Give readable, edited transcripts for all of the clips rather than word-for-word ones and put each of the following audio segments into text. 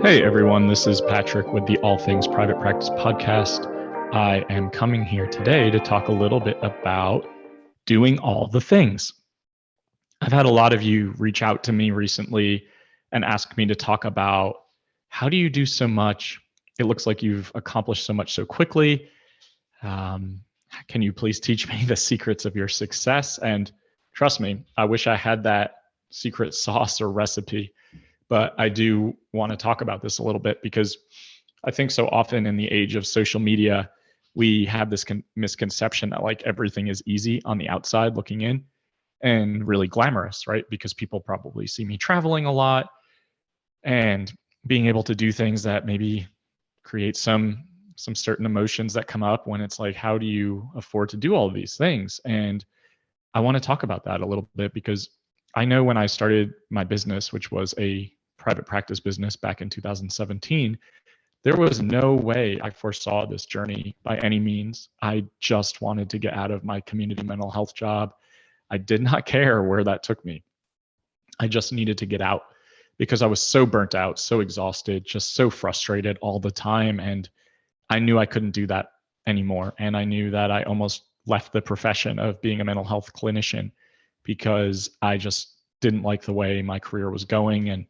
Hey everyone, this is Patrick with the All Things Private Practice podcast. I am coming here today to talk a little bit about doing all the things. I've had a lot of you reach out to me recently and ask me to talk about how do you do so much? It looks like you've accomplished so much so quickly. Can you please teach me the secrets of your success? And trust me, I wish I had that secret sauce or recipe. But I do want to talk about this a little bit because I think so often in the age of social media, we have this misconception that like everything is easy on the outside looking in and really glamorous, right? Because people probably see me traveling a lot and being able to do things that maybe create some certain emotions that come up when it's like, how do you afford to do all of these things? And I want to talk about that a little bit because I know when I started my business, which was a private practice business back in 2017, there was no way I foresaw this journey by any means. I just wanted to get out of my community mental health job. I did not care where that took me. I just needed to get out because I was so burnt out, so exhausted, just so frustrated all the time. And I knew I couldn't do that anymore. And I knew that I almost left the profession of being a mental health clinician because I just didn't like the way my career was going. And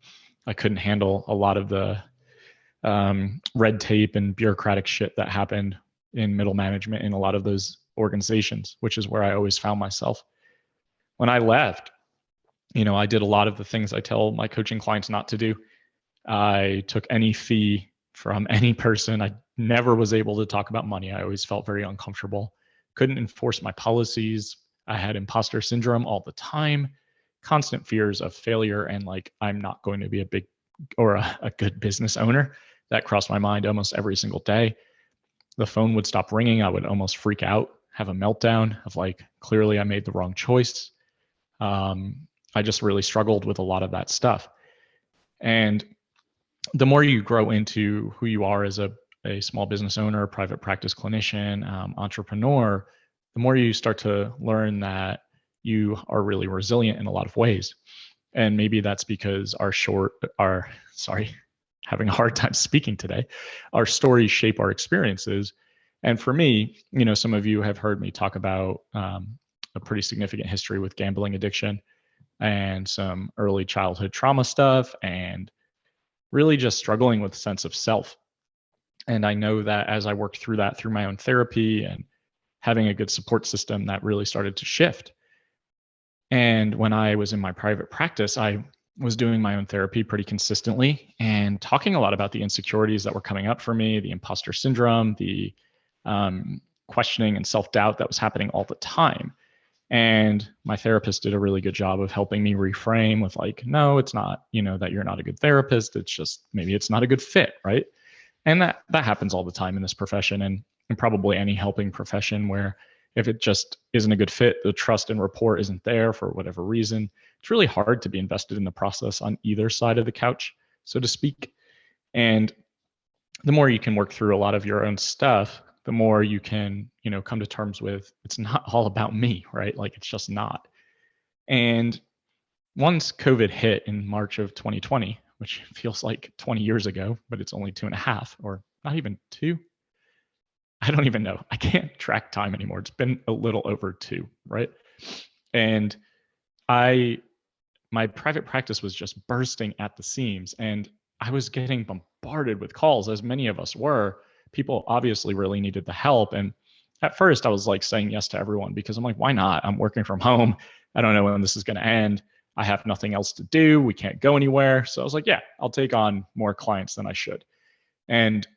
I couldn't handle a lot of the red tape and bureaucratic shit that happened in middle management in a lot of those organizations, which is where I always found myself. When I left, I did a lot of the things I tell my coaching clients not to do. I took any fee from any person. I never was able to talk about money. I always felt very uncomfortable. Couldn't enforce my policies. I had imposter syndrome all the time. Constant fears of failure and like, I'm not going to be a big or a good business owner. That crossed my mind almost every single day. The phone would stop ringing. I would almost freak out, have a meltdown of like, clearly I made the wrong choice. I just really struggled with a lot of that stuff. And the more you grow into who you are as a small business owner, private practice clinician, entrepreneur, the more you start to learn that you are really resilient in a lot of ways. And maybe that's because having a hard time speaking today, our stories shape our experiences. And for me, some of you have heard me talk about a pretty significant history with gambling addiction and some early childhood trauma stuff and really just struggling with a sense of self. And I know that as I worked through that through my own therapy and having a good support system, that really started to shift. And when I was in my private practice, I was doing my own therapy pretty consistently and talking a lot about the insecurities that were coming up for me, the imposter syndrome, the questioning and self-doubt that was happening all the time. And my therapist did a really good job of helping me reframe with like, no, it's not, that you're not a good therapist. It's just, maybe it's not a good fit, right? And that happens all the time in this profession and probably any helping profession where if it just isn't a good fit, the trust and rapport isn't there for whatever reason, it's really hard to be invested in the process on either side of the couch, so to speak. And the more you can work through a lot of your own stuff, the more you can, come to terms with it's not all about me, right? Like it's just not. And once COVID hit in March of 2020, which feels like 20 years ago, but it's only 2.5 or not even 2. I don't even know. I can't track time anymore. It's been a little over 2, right? And my private practice was just bursting at the seams and I was getting bombarded with calls, as many of us were. People obviously really needed the help. And at first I was like saying yes to everyone because I'm like, why not? I'm working from home. I don't know when this is going to end. I have nothing else to do. We can't go anywhere. So I was like, yeah, I'll take on more clients than I should. And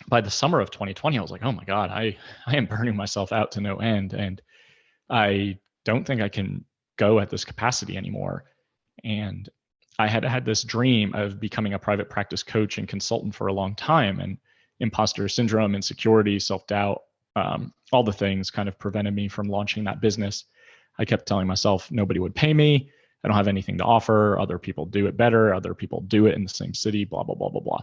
by the summer of 2020, I was like, oh my God, I am burning myself out to no end. And I don't think I can go at this capacity anymore. And I had this dream of becoming a private practice coach and consultant for a long time. And imposter syndrome, insecurity, self-doubt, all the things kind of prevented me from launching that business. I kept telling myself nobody would pay me. I don't have anything to offer. Other people do it better. Other people do it in the same city, blah, blah, blah, blah, blah.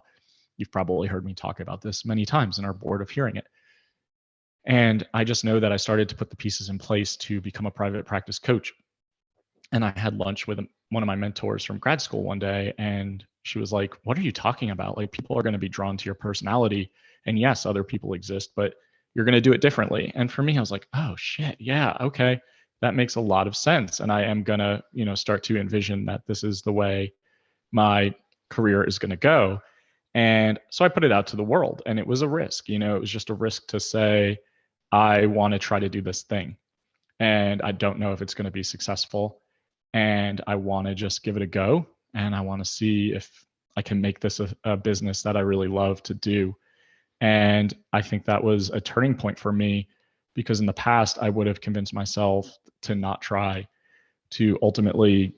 You've probably heard me talk about this many times and are bored of hearing it. And I just know that I started to put the pieces in place to become a private practice coach. And I had lunch with one of my mentors from grad school one day, and she was like, "What are you talking about? Like, people are going to be drawn to your personality. And yes, other people exist, but you're going to do it differently." And for me, I was like, "Oh shit. Yeah. Okay. That makes a lot of sense." And I am going to, start to envision that this is the way my career is going to go. And so I put it out to the world, and it was a risk. It was just a risk to say, I want to try to do this thing, and I don't know if it's going to be successful, and I want to just give it a go, and I want to see if I can make this a business that I really love to do. And I think that was a turning point for me, because in the past I would have convinced myself to not try, to ultimately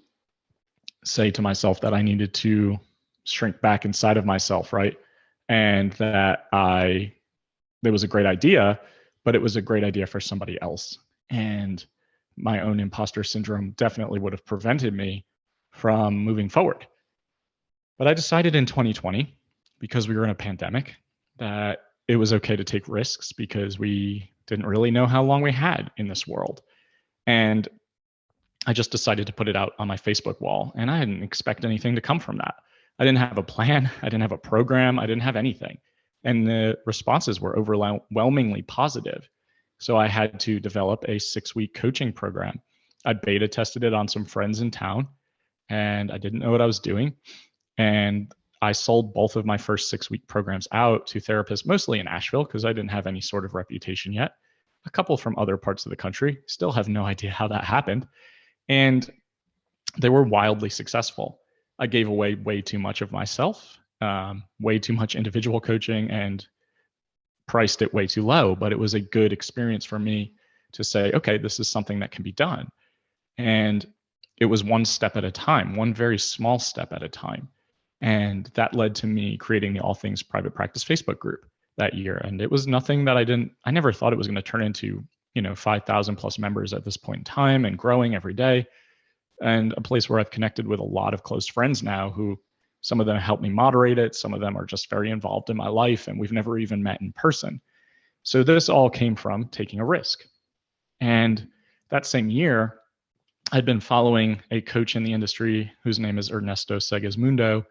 say to myself that I needed to shrink back inside of myself, right? And that it was a great idea, but it was a great idea for somebody else. And my own imposter syndrome definitely would have prevented me from moving forward. But I decided in 2020, because we were in a pandemic, that it was okay to take risks, because we didn't really know how long we had in this world. And I just decided to put it out on my Facebook wall, and I didn't expect anything to come from that. I didn't have a plan. I didn't have a program. I didn't have anything. And the responses were overwhelmingly positive. So I had to develop a 6-week coaching program. I beta tested it on some friends in town, and I didn't know what I was doing. And I sold both of my first 6-week programs out to therapists, mostly in Asheville, because I didn't have any sort of reputation yet. A couple from other parts of the country. Still have no idea how that happened. And they were wildly successful. I gave away way too much of myself, way too much individual coaching, and priced it way too low. But it was a good experience for me to say, okay, this is something that can be done. And it was one step at a time, one very small step at a time. And that led to me creating the All Things Private Practice Facebook group that year. And it was nothing that I never thought it was going to turn into, 5,000 plus members at this point in time, and growing every day. And a place where I've connected with a lot of close friends now, who some of them help me moderate it. Some of them are just very involved in my life, and we've never even met in person. So this all came from taking a risk. And that same year, I'd been following a coach in the industry whose name is Ernesto Segismundo,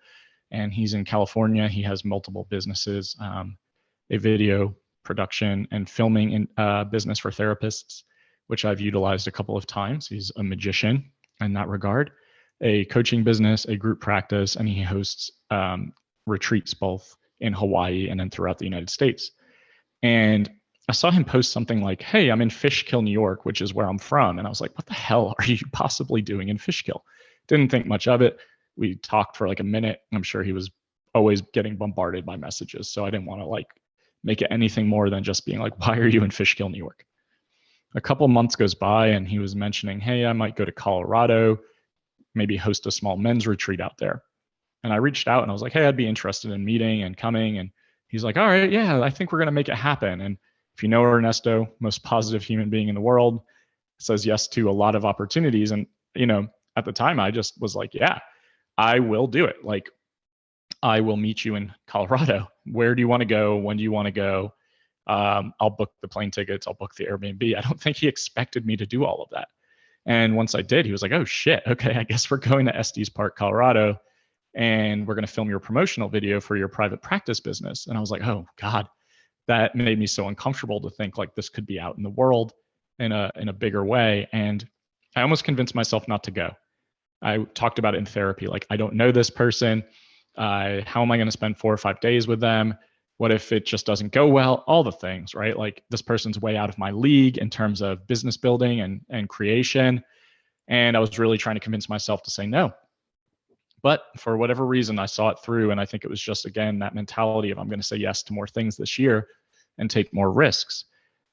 and he's in California. He has multiple businesses, a video production and filming business for therapists, which I've utilized a couple of times. He's a magician in that regard, a coaching business, a group practice, and he hosts retreats both in Hawaii and then throughout the United States. And I saw him post something like, "Hey, I'm in Fishkill, New York," which is where I'm from. And I was like, what the hell are you possibly doing in Fishkill? Didn't think much of it. We talked for like a minute. I'm sure he was always getting bombarded by messages. So I didn't want to make it anything more than just being like, why are you in Fishkill, New York? A couple of months goes by, and he was mentioning, hey, I might go to Colorado, maybe host a small men's retreat out there. And I reached out and I was like, hey, I'd be interested in meeting and coming. And he's like, all right, yeah, I think we're going to make it happen. And if you know Ernesto, most positive human being in the world, says yes to a lot of opportunities. And, at the time I just was like, yeah, I will do it. Like, I will meet you in Colorado. Where do you want to go? When do you want to go? I'll book the plane tickets. I'll book the Airbnb. I don't think he expected me to do all of that. And once I did, he was like, oh shit, okay, I guess we're going to Estes Park, Colorado, and we're going to film your promotional video for your private practice business. And I was like, oh God, that made me so uncomfortable to think like this could be out in the world in a bigger way. And I almost convinced myself not to go. I talked about it in therapy. Like, I don't know this person. How am I going to spend 4 or 5 days with them? What if it just doesn't go well? All the things, right? Like, this person's way out of my league in terms of business building and creation. And I was really trying to convince myself to say no. But for whatever reason, I saw it through. And I think it was just, again, that mentality of I'm going to say yes to more things this year and take more risks.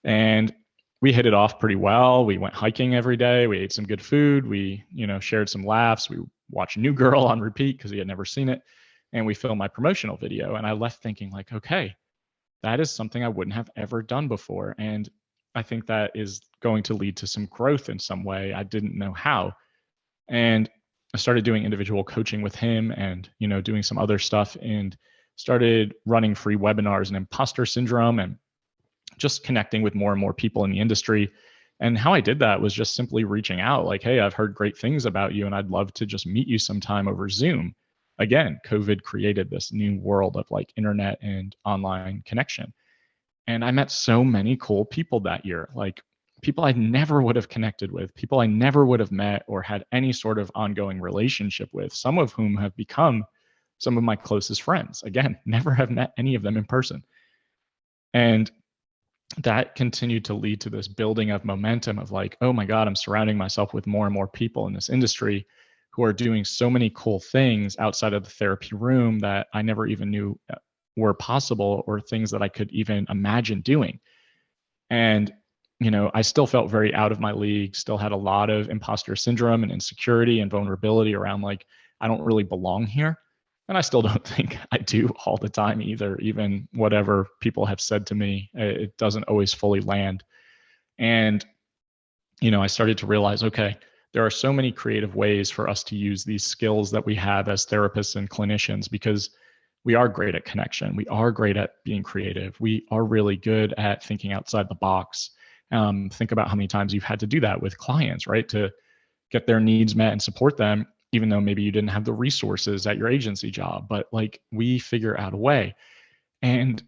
And we hit it off pretty well. We went hiking every day. We ate some good food. We, shared some laughs. We watched New Girl on repeat because he had never seen it. And we filmed my promotional video. And I left thinking like, okay, that is something I wouldn't have ever done before. And I think that is going to lead to some growth in some way. I didn't know how. And I started doing individual coaching with him and, doing some other stuff, and started running free webinars on imposter syndrome and just connecting with more and more people in the industry. And how I did that was just simply reaching out like, hey, I've heard great things about you and I'd love to just meet you sometime over Zoom. Again, COVID created this new world of like internet and online connection. And I met so many cool people that year, like people I never would have connected with, people I never would have met or had any sort of ongoing relationship with, some of whom have become some of my closest friends. Again, never have met any of them in person. And that continued to lead to this building of momentum of like, oh my God, I'm surrounding myself with more and more people in this industry who are doing so many cool things outside of the therapy room that I never even knew were possible or things that I could even imagine doing. And, I still felt very out of my league, still had a lot of imposter syndrome and insecurity and vulnerability around like, I don't really belong here. And I still don't think I do all the time either, even whatever people have said to me, it doesn't always fully land. And, I started to realize, okay, there are so many creative ways for us to use these skills that we have as therapists and clinicians, because we are great at connection. We are great at being creative. We are really good at thinking outside the box. Think about how many times you've had to do that with clients, right? To get their needs met and support them, even though maybe you didn't have the resources at your agency job, but like we figure out a way. And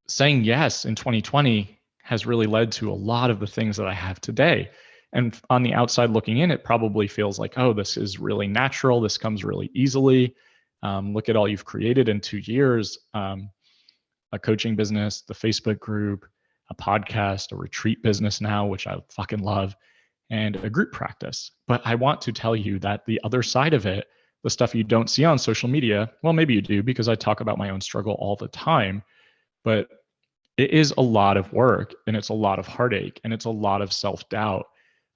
saying yes in 2020 has really led to a lot of the things that I have today. And on the outside looking in, it probably feels like, oh, this is really natural. This comes really easily. Look at all you've created in 2 years, a coaching business, the Facebook group, a podcast, a retreat business now, which I fucking love, and a group practice. But I want to tell you that the other side of it, the stuff you don't see on social media, well, maybe you do because I talk about my own struggle all the time, but it is a lot of work and it's a lot of heartache and it's a lot of self-doubt.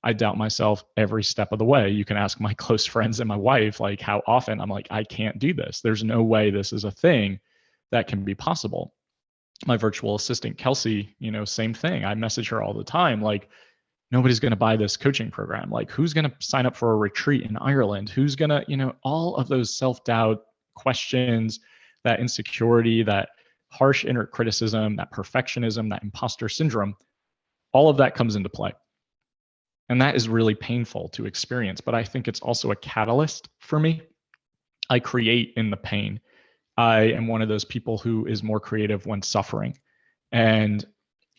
I doubt myself every step of the way. You can ask my close friends and my wife, like how often I'm like, I can't do this. There's no way this is a thing that can be possible. My virtual assistant, 𝗀𝗃, same thing. I message her all the time, like, nobody's going to buy this coaching program. Like, who's going to sign up for a retreat in Ireland? Who's going to, all of those self-doubt questions, that insecurity, that harsh inner criticism, that perfectionism, that imposter syndrome, all of that comes into play. And that is really painful to experience, but I think it's also a catalyst for me. I create in the pain. I am one of those people who is more creative when suffering. And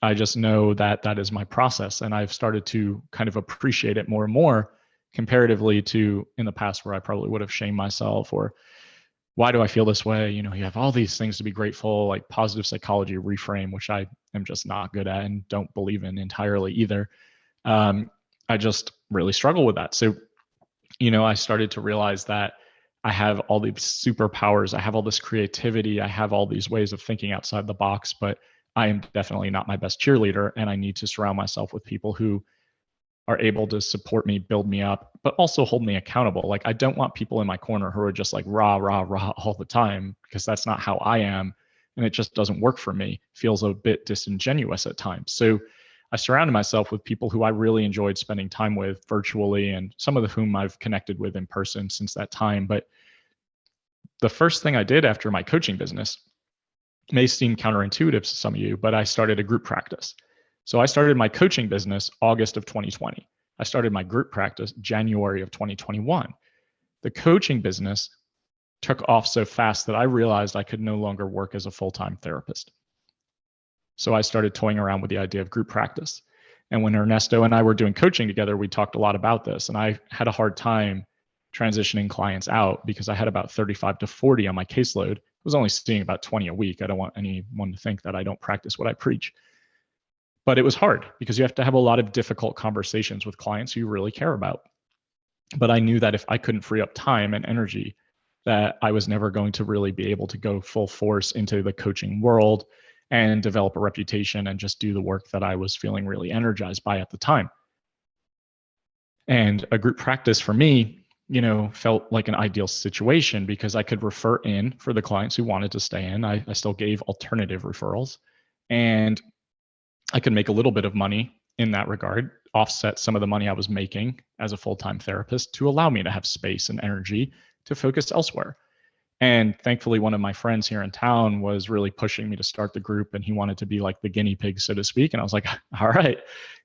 I just know that that is my process. And I've started to kind of appreciate it more and more comparatively to in the past where I probably would have shamed myself or why do I feel this way? You have all these things to be grateful, like positive psychology reframe, which I am just not good at and don't believe in entirely either. I just really struggle with that. So, I started to realize that I have all these superpowers. I have all this creativity. I have all these ways of thinking outside the box, but I am definitely not my best cheerleader. And I need to surround myself with people who are able to support me, build me up, but also hold me accountable. Like, I don't want people in my corner who are just like rah, rah, rah all the time, because that's not how I am. And it just doesn't work for me. Feels a bit disingenuous at times. So I surrounded myself with people who I really enjoyed spending time with virtually, and some of whom I've connected with in person since that time. But the first thing I did after my coaching business may seem counterintuitive to some of you, but I started a group practice. So I started my coaching business August of 2020. I started my group practice January of 2021. The coaching business took off so fast that I realized I could no longer work as a full-time therapist. So I started toying around with the idea of group practice. And when Ernesto and I were doing coaching together, we talked a lot about this. And I had a hard time transitioning clients out because I had about 35 to 40 on my caseload. I was only seeing about 20 a week. I don't want anyone to think that I don't practice what I preach. But it was hard because you have to have a lot of difficult conversations with clients who you really care about. But I knew that if I couldn't free up time and energy, that I was never going to really be able to go full force into the coaching world and develop a reputation and just do the work that I was feeling really energized by at the time. And a group practice for me, felt like an ideal situation because I could refer in for the clients who wanted to stay in. I still gave alternative referrals, and I could make a little bit of money in that regard, offset some of the money I was making as a full-time therapist to allow me to have space and energy to focus elsewhere. And thankfully, one of my friends here in town was really pushing me to start the group, and he wanted to be like the guinea pig, so to speak. And I was like, all right,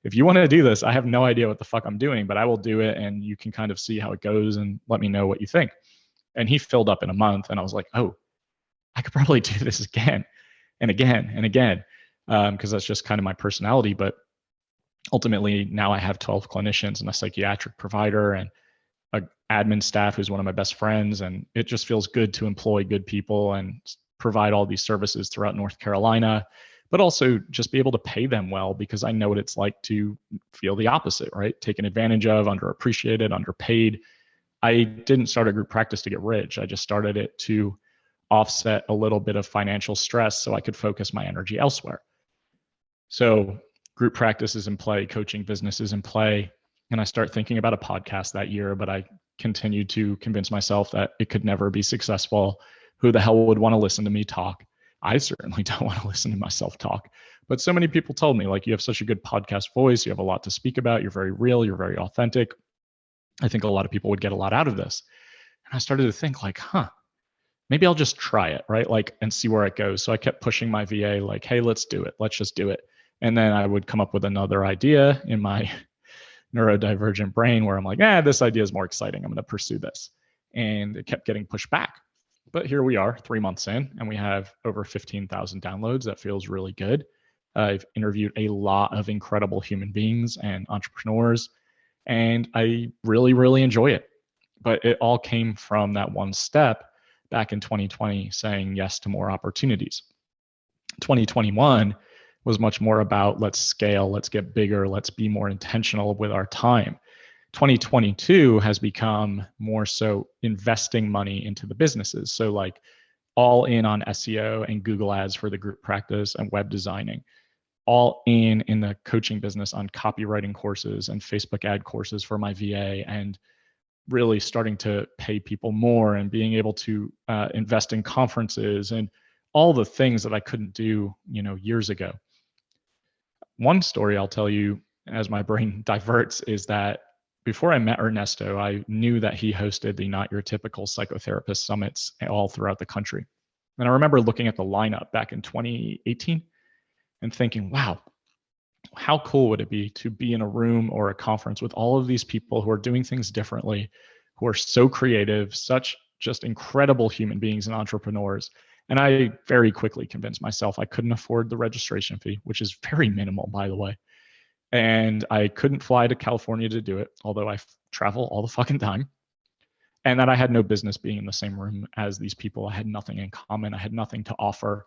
if you want to do this, I have no idea what the fuck I'm doing, but I will do it. And you can kind of see how it goes and let me know what you think. And he filled up in a month. And I was like, oh, I could probably do this again and again and again, because that's just kind of my personality. But ultimately, now I have 12 clinicians and a psychiatric provider and an admin staff who's one of my best friends. And it just feels good to employ good people and provide all these services throughout North Carolina, but also just be able to pay them well, because I know what it's like to feel the opposite, right? Taken advantage of, underappreciated, underpaid. I didn't start a group practice to get rich. I just started it to offset a little bit of financial stress so I could focus my energy elsewhere. So group practice is in play, coaching business is in play. And I start thinking about a podcast that year, but I continued to convince myself that it could never be successful. Who the hell would want to listen to me talk? I certainly don't want to listen to myself talk. But so many people told me, like, you have such a good podcast voice, you have a lot to speak about, you're very real, you're very authentic. I think a lot of people would get a lot out of this. And I started to think like, maybe I'll just try it, right? Like, and see where it goes. So I kept pushing my VA like, hey, let's do it. Let's just do it. And then I would come up with another idea in my neurodivergent brain where I'm like, this idea is more exciting. I'm going to pursue this. And it kept getting pushed back. But here we are 3 months in, and we have over 15,000 downloads. That feels really good. I've interviewed a lot of incredible human beings and entrepreneurs, and I really, really enjoy it. But it all came from that one step back in 2020, saying yes to more opportunities. 2021 was much more about let's scale, let's get bigger, let's be more intentional with our time. 2022 has become more so investing money into the businesses. So like all in on SEO and Google ads for the group practice and web designing, all in the coaching business on copywriting courses and Facebook ad courses for my VA, and really starting to pay people more and being able to invest in conferences and all the things that I couldn't do, years ago. One story I'll tell you as my brain diverts is that before I met Ernesto, I knew that he hosted the Not Your Typical Psychotherapist Summits all throughout the country. And I remember looking at the lineup back in 2018 and thinking, wow, how cool would it be to be in a room or a conference with all of these people who are doing things differently, who are so creative, such just incredible human beings and entrepreneurs. And I very quickly convinced myself I couldn't afford the registration fee, which is very minimal, by the way. And I couldn't fly to California to do it, although I travel all the fucking time. And that I had no business being in the same room as these people. I had nothing in common. I had nothing to offer.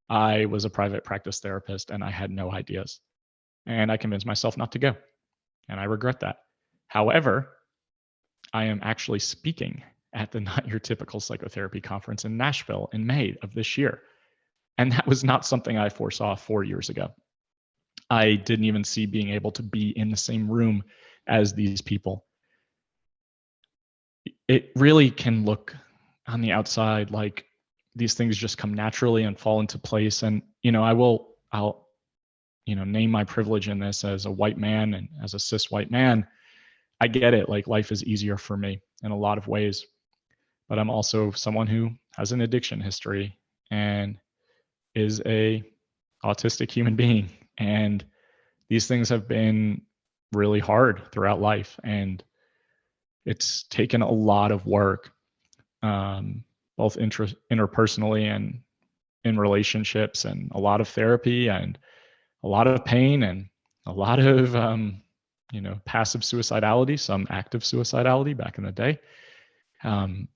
I was a private practice therapist and I had no ideas. And I convinced myself not to go. And I regret that. However, I am actually speaking at the Not Your Typical Psychotherapy Conference in Nashville in May of this year. And that was not something I foresaw 4 years ago. I didn't even see being able to be in the same room as these people. It really can look on the outside like these things just come naturally and fall into place. And, I'll name my privilege in this as a white man and as a cis white man. I get it. Like, life is easier for me in a lot of ways, but I'm also someone who has an addiction history and is a autistic human being. And these things have been really hard throughout life. And it's taken a lot of work, both interpersonally and in relationships, and a lot of therapy and a lot of pain and a lot of, passive suicidality, some active suicidality back in the day. An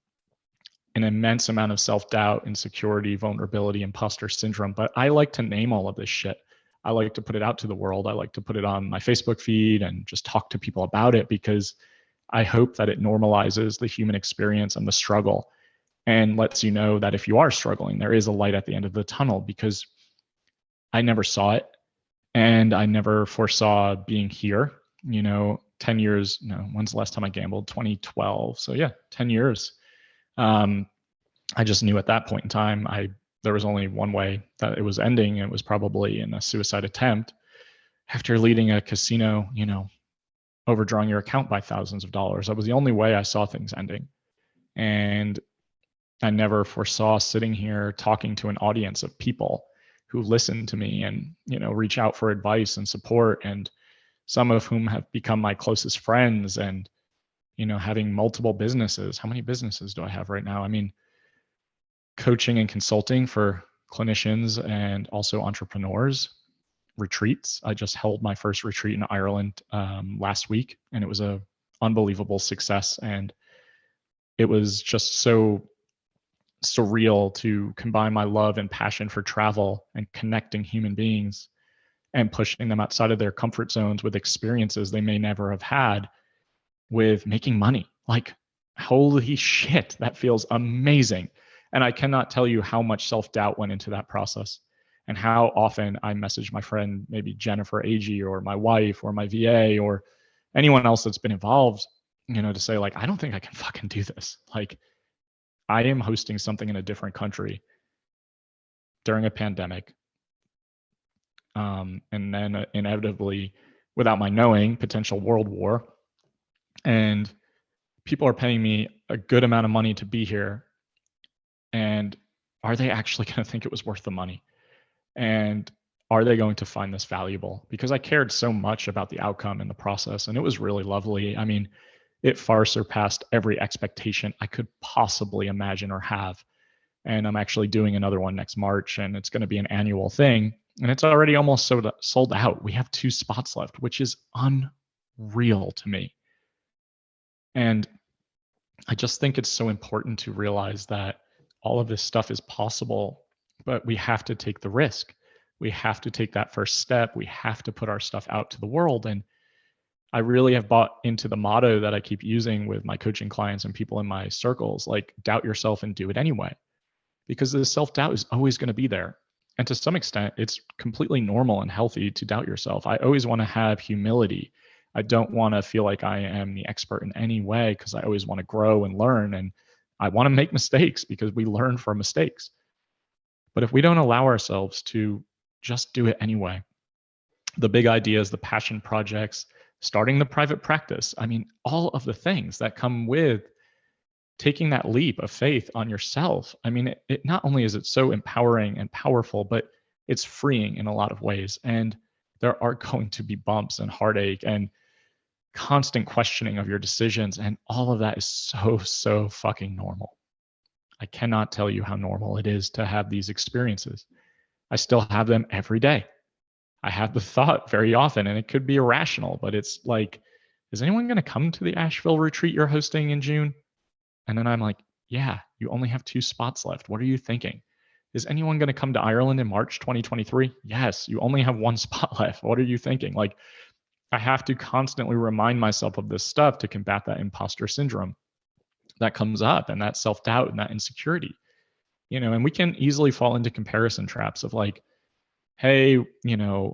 immense amount of self-doubt, insecurity, vulnerability, imposter syndrome. But I like to name all of this shit. I like to put it out to the world. I like to put it on my Facebook feed and just talk to people about it, because I hope that it normalizes the human experience and the struggle and lets you know that if you are struggling, there is a light at the end of the tunnel, because I never saw it and I never foresaw being here. 10 years, when's the last time I gambled? 2012. So yeah, 10 years. I just knew at that point in time, there was only one way that it was ending. It was probably in a suicide attempt after leading a casino, overdrawing your account by thousands of dollars. That was the only way I saw things ending. And I never foresaw sitting here talking to an audience of people who listen to me and, reach out for advice and support, and some of whom have become my closest friends, and, having multiple businesses. How many businesses do I have right now? I mean, coaching and consulting for clinicians and also entrepreneurs, retreats. I just held my first retreat in Ireland last week, and it was a unbelievable success. And it was just so surreal to combine my love and passion for travel and connecting human beings and pushing them outside of their comfort zones with experiences they may never have had, with making money. Like, holy shit, that feels amazing. And I cannot tell you how much self-doubt went into that process, and how often I message my friend, maybe Jennifer Ag, or my wife, or my VA, or anyone else that's been involved, to say, like, I don't think I can fucking do this. Like, I am hosting something in a different country during a pandemic. And then inevitably, without my knowing, potential world war. And people are paying me a good amount of money to be here. And are they actually going to think it was worth the money? And are they going to find this valuable? Because I cared so much about the outcome and the process, and it was really lovely. I mean, it far surpassed every expectation I could possibly imagine or have. And I'm actually doing another one next March, and it's going to be an annual thing. And it's already almost sold out. We have 2 spots left, which is unreal to me. And I just think it's so important to realize that all of this stuff is possible, but we have to take the risk. We have to take that first step. We have to put our stuff out to the world. And I really have bought into the motto that I keep using with my coaching clients and people in my circles, like, doubt yourself and do it anyway. Because the self-doubt is always going to be there. And to some extent, it's completely normal and healthy to doubt yourself. I always want to have humility. I don't want to feel like I am the expert in any way, because I always want to grow and learn. And I want to make mistakes because we learn from mistakes. But if we don't allow ourselves to just do it anyway, the big ideas, the passion projects, starting the private practice, I mean, all of the things that come with taking that leap of faith on yourself. I mean, it not only is it so empowering and powerful, but it's freeing in a lot of ways. And there are going to be bumps and heartache and constant questioning of your decisions. And all of that is so fucking normal. I cannot tell you how normal it is to have these experiences. I still have them every day. I have the thought very often, and it could be irrational, but it's like, is anyone going to come to the Asheville retreat you're hosting in June? And then I'm like, yeah, you only have 2 spots left. What are you thinking? Is anyone going to come to Ireland in March 2023? Yes, you only have 1 spot left. What are you thinking? Like, I have to constantly remind myself of this stuff to combat that imposter syndrome that comes up, and that self-doubt and that insecurity. And we can easily fall into comparison traps of like, hey,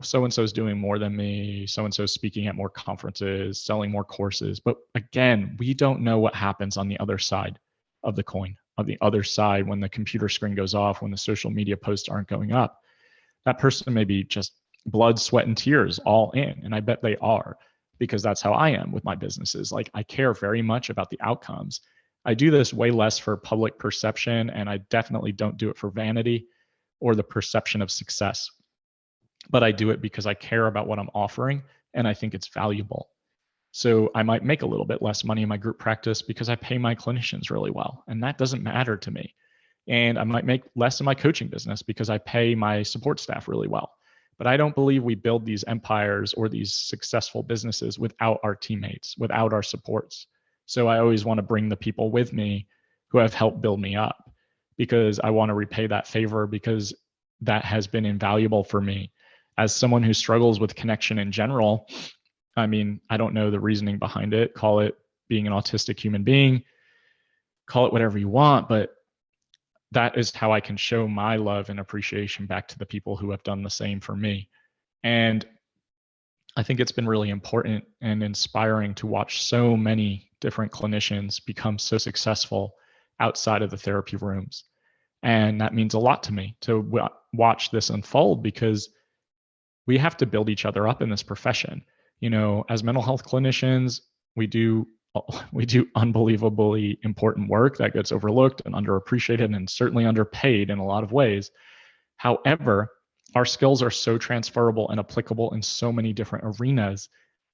so-and-so is doing more than me. So-and-so is speaking at more conferences, selling more courses. But again, we don't know what happens on the other side of the coin, of the other side, when the computer screen goes off, when the social media posts aren't going up. That person may be just blood, sweat, and tears all in. And I bet they are, because that's how I am with my businesses. Like, I care very much about the outcomes. I do this way less for public perception, and I definitely don't do it for vanity or the perception of success. But I do it because I care about what I'm offering, and I think it's valuable. So I might make a little bit less money in my group practice because I pay my clinicians really well, and that doesn't matter to me. And I might make less in my coaching business because I pay my support staff really well. But I don't believe we build these empires or these successful businesses without our teammates, without our supports. So I always want to bring the people with me who have helped build me up, because I want to repay that favor, because that has been invaluable for me. As someone who struggles with connection in general, I mean, I don't know the reasoning behind it. Call it being an autistic human being, call it whatever you want, but that is how I can show my love and appreciation back to the people who have done the same for me. And I think it's been really important and inspiring to watch so many different clinicians become so successful outside of the therapy rooms. And that means a lot to me to watch this unfold, because we have to build each other up in this profession. As mental health clinicians, we do we do unbelievably important work that gets overlooked and underappreciated and certainly underpaid in a lot of ways. However, our skills are so transferable and applicable in so many different arenas.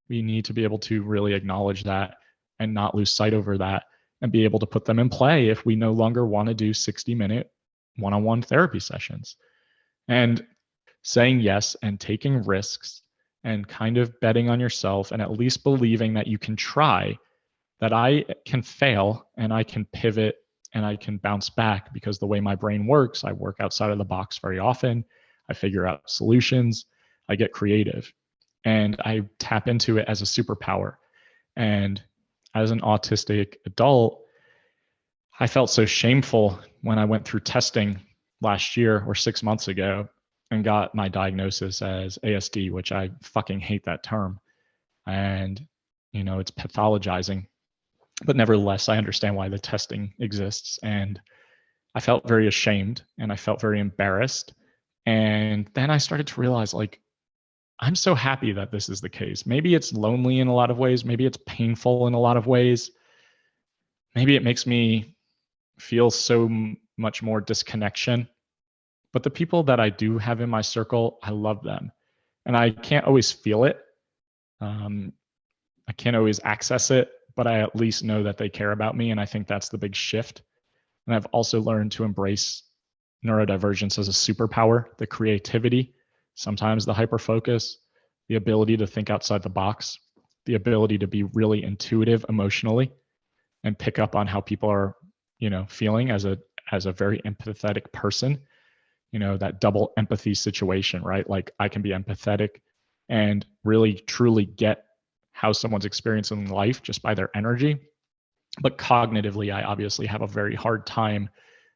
We need to be able to really acknowledge that and not lose sight over that and be able to put them in play if we no longer want to do 60-minute one-on-one therapy sessions. And saying yes and taking risks and kind of betting on yourself and at least believing that you can try, that I can fail and I can pivot and I can bounce back, because the way my brain works, I work outside of the box very often. I figure out solutions. I get creative and I tap into it as a superpower. And as an autistic adult, I felt so shameful when I went through testing last year or 6 months ago and got my diagnosis as ASD, which I fucking hate that term. And, it's pathologizing. But nevertheless, I understand why the testing exists. And I felt very ashamed and I felt very embarrassed. And then I started to realize, like, I'm so happy that this is the case. Maybe it's lonely in a lot of ways. Maybe it's painful in a lot of ways. Maybe it makes me feel so much more disconnection. But the people that I do have in my circle, I love them. And I can't always feel it. I can't always access it, but I at least know that they care about me. And I think that's the big shift. And I've also learned to embrace neurodivergence as a superpower, the creativity, sometimes the hyperfocus, the ability to think outside the box, the ability to be really intuitive emotionally and pick up on how people are, feeling as a very empathetic person, that double empathy situation, right? Like I can be empathetic and really truly get how someone's experiencing life just by their energy. But cognitively, I obviously have a very hard time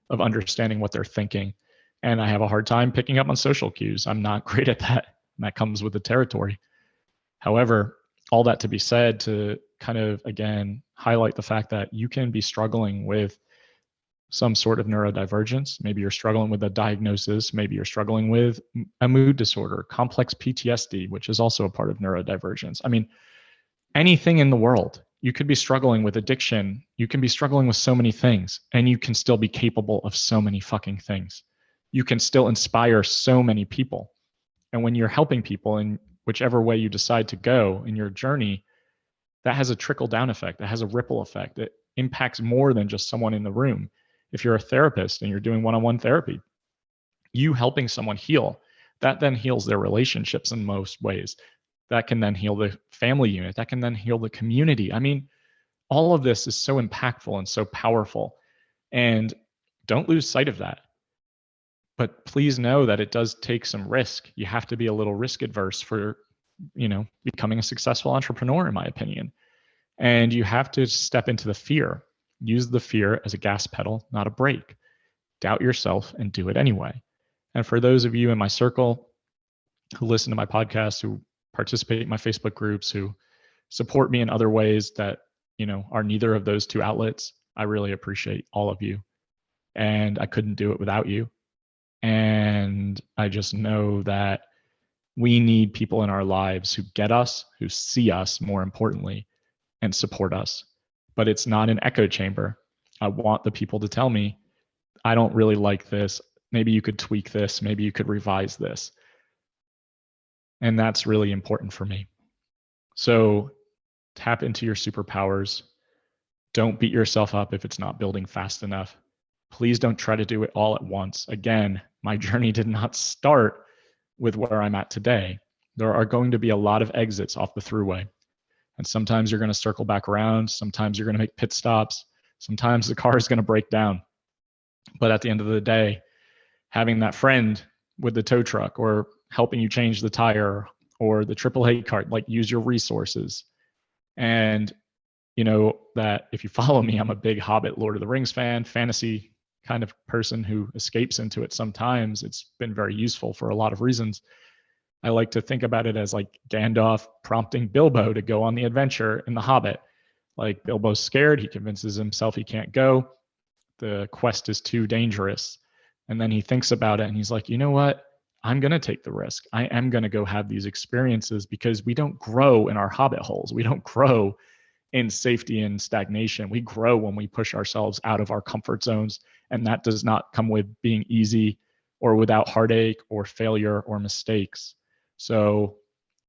of understanding what they're thinking. And I have a hard time picking up on social cues. I'm not great at that. And that comes with the territory. However, all that to be said, to kind of, again, highlight the fact that you can be struggling with some sort of neurodivergence. Maybe you're struggling with a diagnosis. Maybe you're struggling with a mood disorder, complex PTSD, which is also a part of neurodivergence. I mean, anything in the world. You could be struggling with addiction. You can be struggling with so many things, and you can still be capable of so many fucking things. You can still inspire so many people. And when you're helping people in whichever way you decide to go in your journey, that has a trickle down effect. That has a ripple effect. It impacts more than just someone in the room. If you're a therapist and you're doing one-on-one therapy, you helping someone heal, that then heals their relationships in most ways. That can then heal the family unit. That can then heal the community. I mean, all of this is so impactful and so powerful. And don't lose sight of that. But please know that it does take some risk. You have to be a little risk adverse for, becoming a successful entrepreneur, in my opinion. And you have to step into the fear. Use the fear as a gas pedal, not a brake. Doubt yourself and do it anyway. And for those of you in my circle who listen to my podcast, who participate in my Facebook groups, who support me in other ways that, are neither of those two outlets, I really appreciate all of you. And I couldn't do it without you. And I just know that we need people in our lives who get us, who see us, more importantly, and support us. But it's not an echo chamber. I want the people to tell me, I don't really like this. Maybe you could tweak this. Maybe you could revise this. And that's really important for me. So tap into your superpowers. Don't beat yourself up if it's not building fast enough. Please don't try to do it all at once. Again, my journey did not start with where I'm at today. There are going to be a lot of exits off the thruway. And sometimes you're going to circle back around. Sometimes you're going to make pit stops. Sometimes the car is going to break down. But at the end of the day, having that friend with the tow truck or helping you change the tire or the AAA cart, like use your resources. And that if you follow me, I'm a big Hobbit, Lord of the Rings fan, fantasy kind of person who escapes into it sometimes. It's been very useful for a lot of reasons. I like to think about it as like Gandalf prompting Bilbo to go on the adventure in The Hobbit. Like Bilbo's scared. He convinces himself he can't go. The quest is too dangerous. And then he thinks about it and he's like, you know what? I'm going to take the risk. I am going to go have these experiences because we don't grow in our Hobbit holes. We don't grow in safety and stagnation. We grow when we push ourselves out of our comfort zones. And that does not come with being easy or without heartache or failure or mistakes. So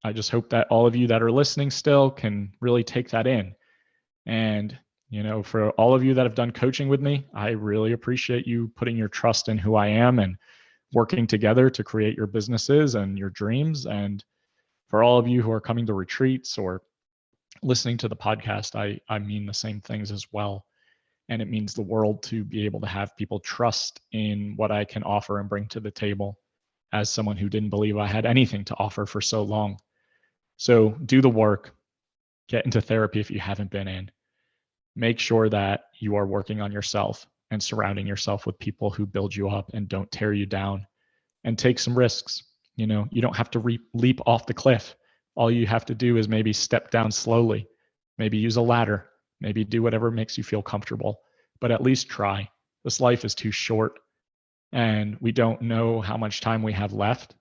I just hope that all of you that are listening still can really take that in. And, for all of you that have done coaching with me, I really appreciate you putting your trust in who I am and working together to create your businesses and your dreams. And for all of you who are coming to retreats or listening to the podcast, I mean the same things as well. And it means the world to be able to have people trust in what I can offer and bring to the table as someone who didn't believe I had anything to offer for so long. So do the work, get into therapy if you haven't been in. Make sure that you are working on yourself and surrounding yourself with people who build you up and don't tear you down, and take some risks. You don't have to leap off the cliff. All you have to do is maybe step down slowly, maybe use a ladder, maybe do whatever makes you feel comfortable, but at least try. This life is too short and we don't know how much time we have left.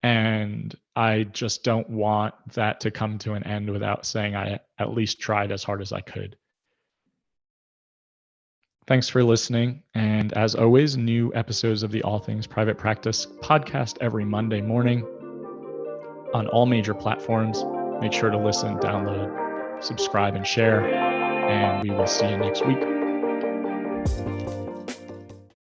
And I just don't want that to come to an end without saying I at least tried as hard as I could. Thanks for listening. And as always, new episodes of the All Things Private Practice podcast every Monday morning on all major platforms. Make sure to listen, download, subscribe, and share. And we will see you next week.